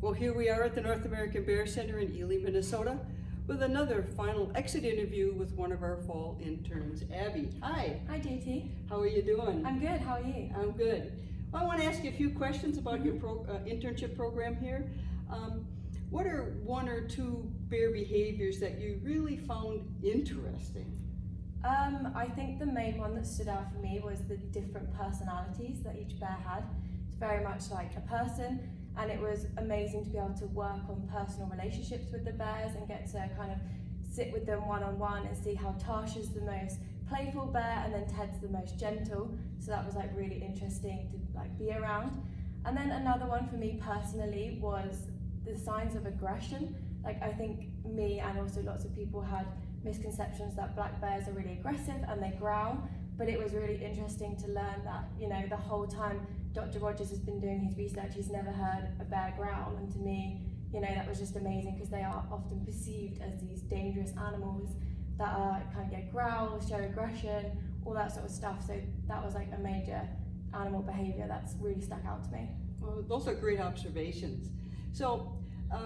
Well, here we are at the North American Bear Center in Ely, Minnesota, with another final exit interview with one of our fall interns, Abby. Hi. Hi, JT. How are you doing? I'm good. How are you? I'm good. Well, I want to ask you a few questions about your internship program here. What are one or two bear behaviors that you really found interesting? I think the main one that stood out for me was the different personalities that each bear had. It's very much like a person, and it was amazing to be able to work on personal relationships with the bears and get to kind of sit with them one-on-one and see how Tasha's the most playful bear and then Ted's the most gentle. So that was like really interesting to like be around. And then another one for me personally was the signs of aggression. Like I think me and also lots of people had misconceptions that black bears are really aggressive and they growl, but it was really interesting to learn that, you know, the whole time Dr. Rogers has been doing his research, he's never heard a bear growl, and to me, you know, that was just amazing because they are often perceived as these dangerous animals that are kind of get growl, show aggression, all that sort of stuff. So that was like a major animal behavior that's really stuck out to me. Well, those are great observations. So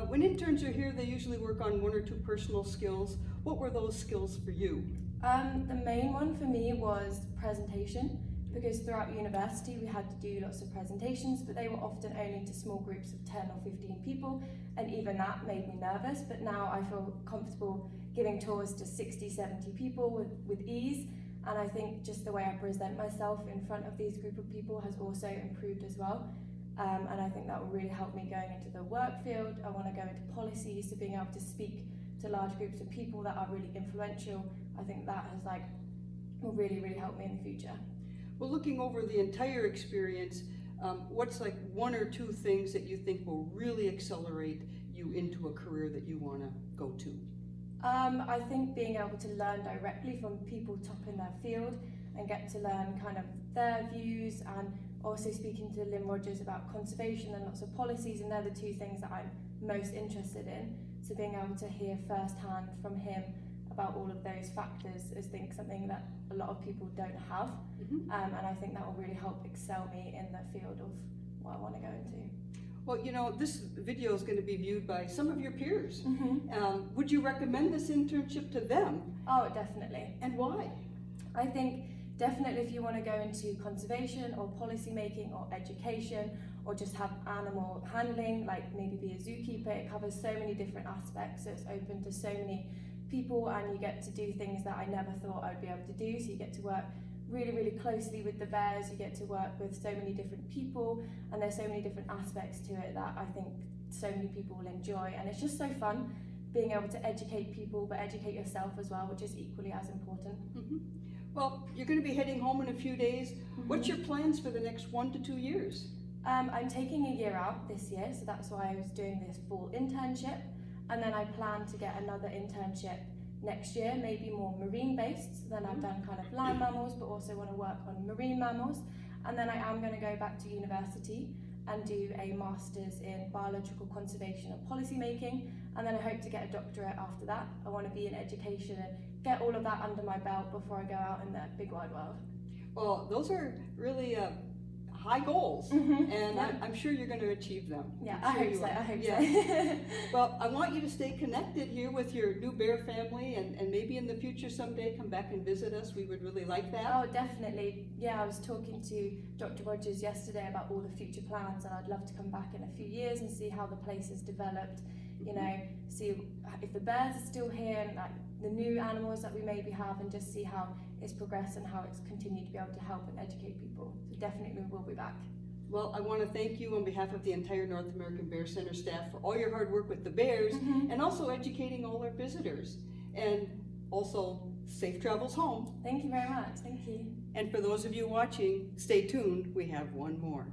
when interns are here, they usually work on one or two personal skills. What were those skills for you? The main one for me was presentation, because throughout university we had to do lots of presentations, but they were often only to small groups of 10 or 15 people, and even that made me nervous. But now I feel comfortable giving tours to 60, 70 people with ease, and I think just the way I present myself in front of these group of people has also improved as well. And I think that will really help me going into the work field. I want to go into policy, so being able to speak to large groups of people that are really influential, I think that has will really, really help me in the future. Well, looking over the entire experience, what's like one or two things that you think will really accelerate you into a career that you want to go to? I think being able to learn directly from people top in their field and get to learn kind of their views, and also speaking to Lynn Rogers about conservation and lots of policies, and they're the two things that I'm most interested in. So being able to hear firsthand from him about all of those factors is something that a lot of people don't have. And I think that will really help excel me in the field of what I want to go into. Well, you know, this video is going to be viewed by some of your peers. Would you recommend this internship to them? Oh, definitely. And why? I think definitely if you want to go into conservation or policy making or education, or just have animal handling, like maybe be a zookeeper, it covers so many different aspects, so it's open to so many people, and you get to do things that I never thought I'd be able to do. So you get to work really, really closely with the bears, you get to work with so many different people, and there's so many different aspects to it that I think so many people will enjoy. And it's just so fun being able to educate people, but educate yourself as well, which is equally as important. Well, you're going to be heading home in a few days. What's your plans for the next 1 to 2 years? I'm taking a year out this year, so that's why I was doing this fall internship, and then I plan to get another internship next year, maybe more marine based. Then I've done kind of land mammals, but also want to work on marine mammals. And then I am going to go back to university and do a master's in biological conservation and policy making, and then I hope to get a doctorate after that. I want to be in education and get all of that under my belt before I go out in the big wide world. Well, those are really high goals, and I'm sure you're going to achieve them. Yeah, I hope so. Well, I want you to stay connected here with your new bear family, and maybe in the future someday come back and visit us. We would really like that. Oh, definitely. Yeah, I was talking to Dr. Rogers yesterday about all the future plans, and I'd love to come back in a few years and see how the place has developed, you know, see if the bears are still here and like the new animals that we maybe have, and just see how it's progressed and how it's continued to be able to help and educate people. So definitely we'll be back. Well, I want to thank you on behalf of the entire North American Bear Center staff for all your hard work with the bears, and also educating all our visitors. And also, safe travels home. Thank you very much. Thank you. And for those of you watching, stay tuned. We have one more.